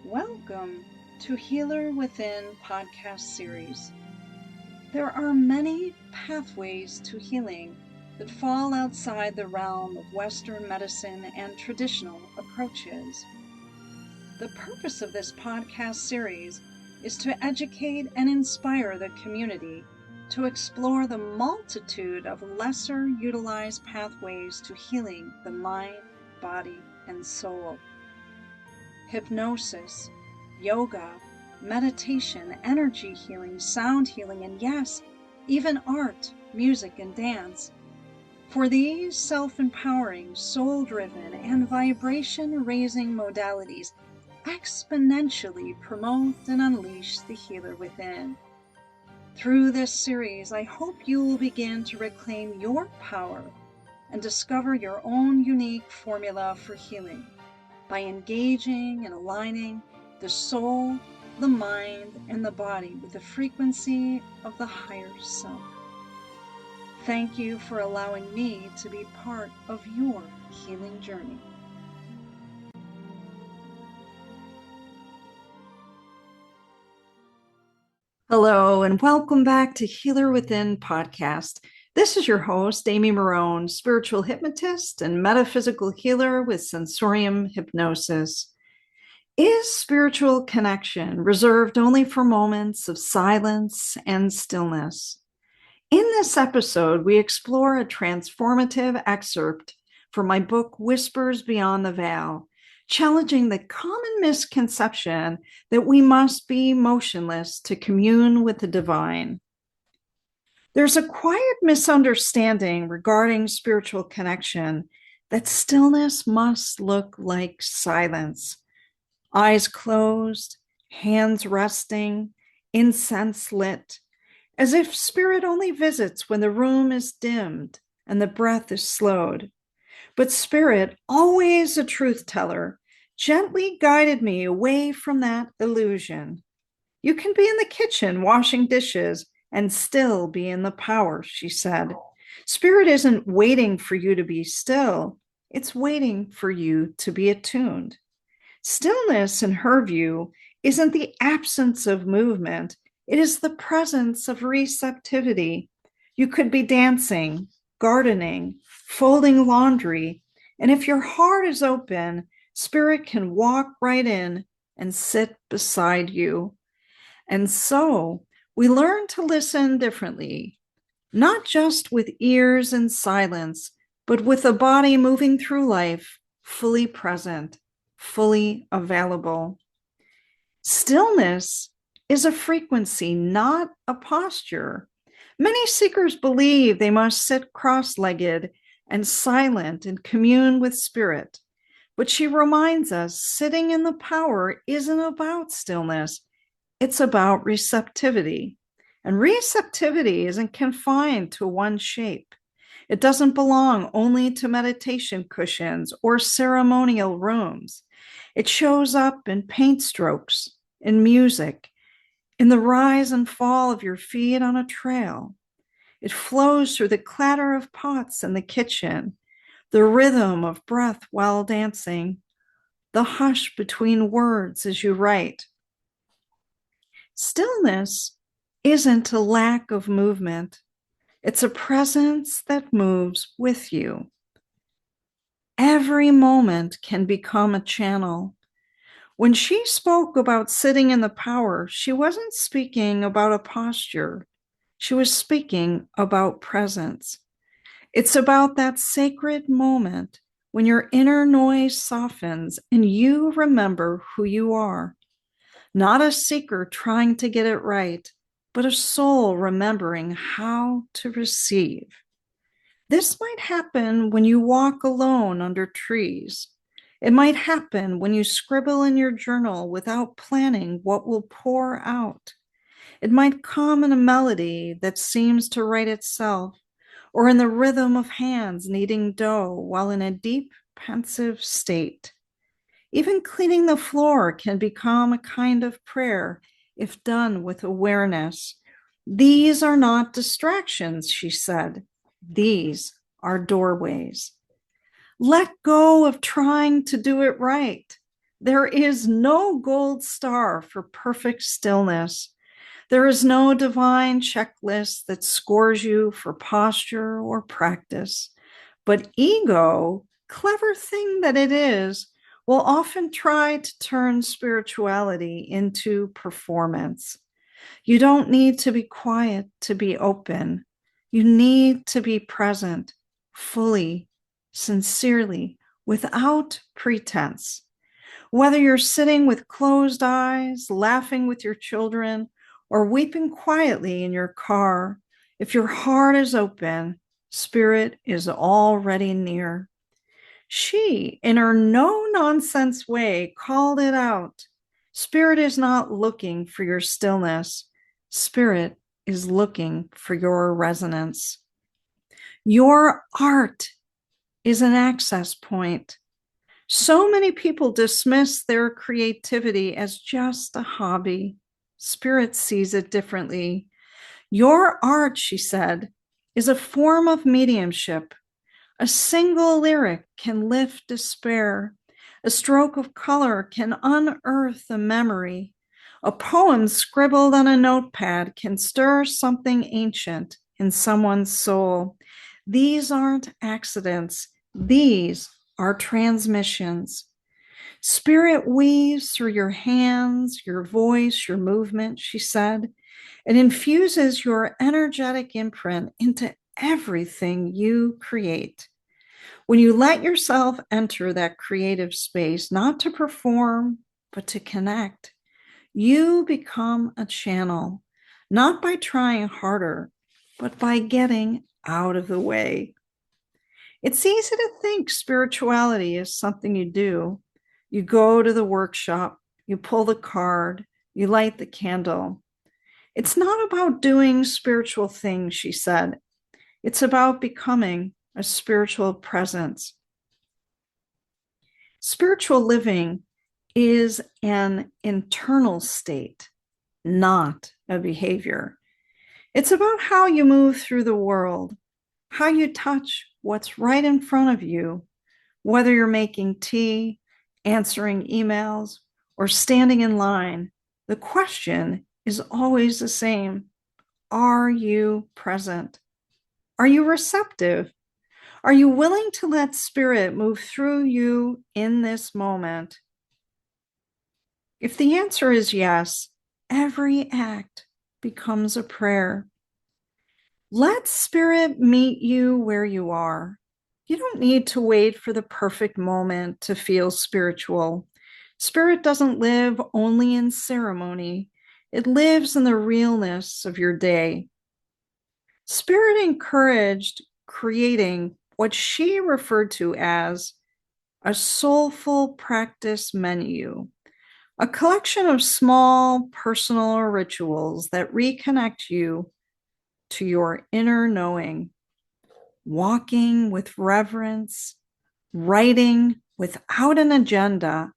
Welcome to Healer Within podcast series. There are many pathways to healing that fall outside the realm of Western medicine and traditional approaches. The purpose of this podcast series is to educate and inspire the community to explore the multitude of lesser utilized pathways to healing the mind, body, and soul. Hypnosis, yoga, meditation, energy healing, sound healing, and yes, even art, music, and dance. For these self-empowering, soul-driven, and vibration-raising modalities exponentially promote and unleash the healer within. Through this series, I hope you will begin to reclaim your power and discover your own unique formula for healing by engaging and aligning the soul, the mind, and the body with the frequency of the higher self. Thank you for allowing me to be part of your healing journey. Hello, and welcome back to Healer Within podcast. This is your host, Amy Marone, spiritual hypnotist and metaphysical healer with sensorium hypnosis. Is spiritual connection reserved only for moments of silence and stillness? In this episode, we explore a transformative excerpt from my book, Whispers Beyond the Veil, challenging the common misconception that we must be motionless to commune with the divine. There's a quiet misunderstanding regarding spiritual connection that stillness must look like silence. Eyes closed, hands resting, incense lit, as if spirit only visits when the room is dimmed and the breath is slowed. But spirit, always a truth teller, gently guided me away from that illusion. You can be in the kitchen washing dishes and still be in the power, she said. Spirit isn't waiting for you to be still. It's waiting for you to be attuned. Stillness, in her view, isn't the absence of movement. It is the presence of receptivity. You could be dancing, gardening, folding laundry, and if your heart is open, spirit can walk right in and sit beside you. And so we learn to listen differently, not just with ears and silence, but with a body moving through life, fully present, fully available. Stillness is a frequency, not a posture. Many seekers believe they must sit cross-legged and silent and commune with spirit. But she reminds us sitting in the power isn't about stillness. It's about receptivity. And receptivity isn't confined to one shape. It doesn't belong only to meditation cushions or ceremonial rooms. It shows up in paint strokes, in music, in the rise and fall of your feet on a trail. It flows through the clatter of pots in the kitchen, the rhythm of breath while dancing, the hush between words as you write. Stillness isn't a lack of movement. It's a presence that moves with you. Every moment can become a channel. When she spoke about sitting in the power, she wasn't speaking about a posture. She was speaking about presence. It's about that sacred moment when your inner noise softens and you remember who you are. Not a seeker trying to get it right, but a soul remembering how to receive. This might happen when you walk alone under trees. It might happen when you scribble in your journal without planning what will pour out. It might come in a melody that seems to write itself, or in the rhythm of hands kneading dough while in a deep, pensive state. Even cleaning the floor can become a kind of prayer if done with awareness. These are not distractions, she said. These are doorways. Let go of trying to do it right. There is no gold star for perfect stillness. There is no divine checklist that scores you for posture or practice. But ego, clever thing that it is, will often try to turn spirituality into performance. You don't need to be quiet to be open. You need to be present fully, sincerely, without pretense. Whether you're sitting with closed eyes, laughing with your children, or weeping quietly in your car, if your heart is open, spirit is already near. She, in her no nonsense way, called it out. Spirit is not looking for your stillness. Spirit is looking for your resonance. Your art is an access point. So many people dismiss their creativity as just a hobby. Spirit sees it differently. Your art, she said, is a form of mediumship. A single lyric can lift despair. A stroke of color can unearth a memory. A poem scribbled on a notepad can stir something ancient in someone's soul. These aren't accidents. These are transmissions. Spirit weaves through your hands, your voice, your movement, she said. It infuses your energetic imprint into everything you create. When you let yourself enter that creative space, not to perform, but to connect, you become a channel, not by trying harder, but by getting out of the way. It's easy to think spirituality is something you do. You go to the workshop, you pull the card, you light the candle. It's not about doing spiritual things, she said. It's about becoming a spiritual presence. Spiritual living is an internal state, not a behavior. It's about how you move through the world, how you touch what's right in front of you, whether you're making tea, answering emails, or standing in line. The question is always the same. Are you present? Are you receptive? Are you willing to let spirit move through you in this moment? If the answer is yes, every act becomes a prayer. Let spirit meet you where you are. You don't need to wait for the perfect moment to feel spiritual. Spirit doesn't live only in ceremony. It lives in the realness of your day. Spirit encouraged creating what she referred to as a soulful practice menu, a collection of small personal rituals that reconnect you to your inner knowing, walking with reverence, writing without an agenda,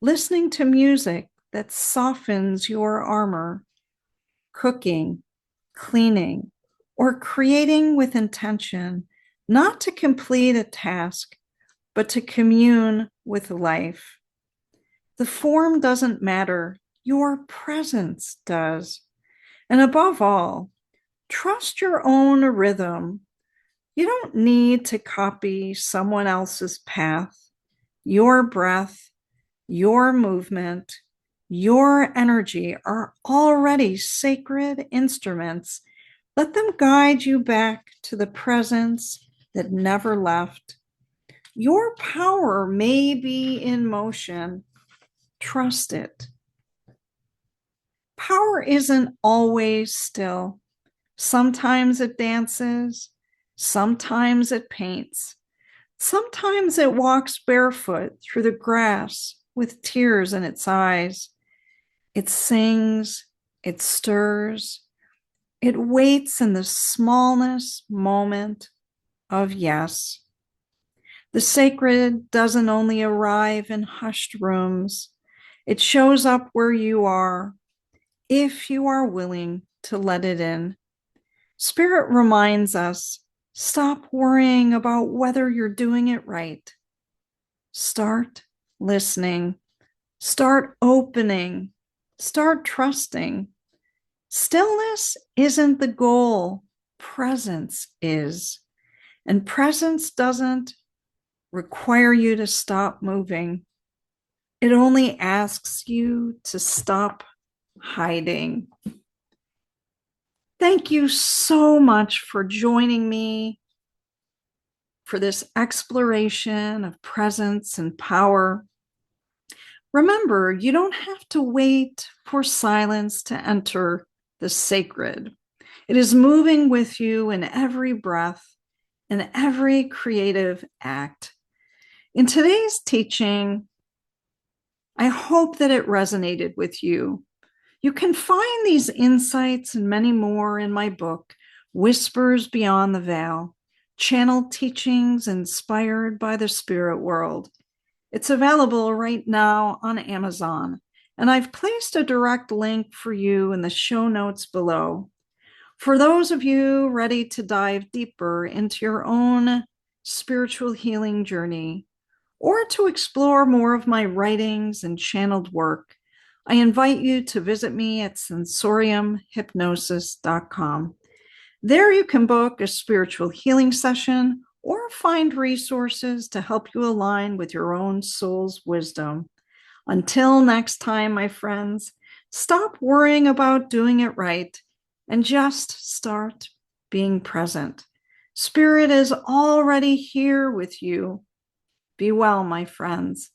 listening to music that softens your armor, cooking, cleaning, or creating with intention, not to complete a task, but to commune with life. The form doesn't matter, your presence does. And above all, trust your own rhythm. You don't need to copy someone else's path. Your breath, your movement, your energy are already sacred instruments. Let them guide you back to the presence that never left. Your power may be in motion. Trust it. Power isn't always still. Sometimes it dances. Sometimes it paints. Sometimes it walks barefoot through the grass with tears in its eyes. It sings. It stirs. It waits in the smallness moment of yes. The sacred doesn't only arrive in hushed rooms. It shows up where you are, if you are willing to let it in. Spirit reminds us, stop worrying about whether you're doing it right. Start listening. Start opening. Start trusting. Stillness isn't the goal. Presence is. And presence doesn't require you to stop moving. It only asks you to stop hiding. Thank you so much for joining me for this exploration of presence and power. Remember, you don't have to wait for silence to enter the sacred. It is moving with you in every breath, in every creative act. In today's teaching, I hope that it resonated with you. You can find these insights and many more in my book, Whispers Beyond the Veil, Channeled Teachings Inspired by the Spirit World. It's available right now on Amazon, and I've placed a direct link for you in the show notes below. For those of you ready to dive deeper into your own spiritual healing journey, or to explore more of my writings and channeled work, I invite you to visit me at sensoriumhypnosis.com. There you can book a spiritual healing session or find resources to help you align with your own soul's wisdom. Until next time, my friends, stop worrying about doing it right and just start being present. Spirit is already here with you. Be well, my friends.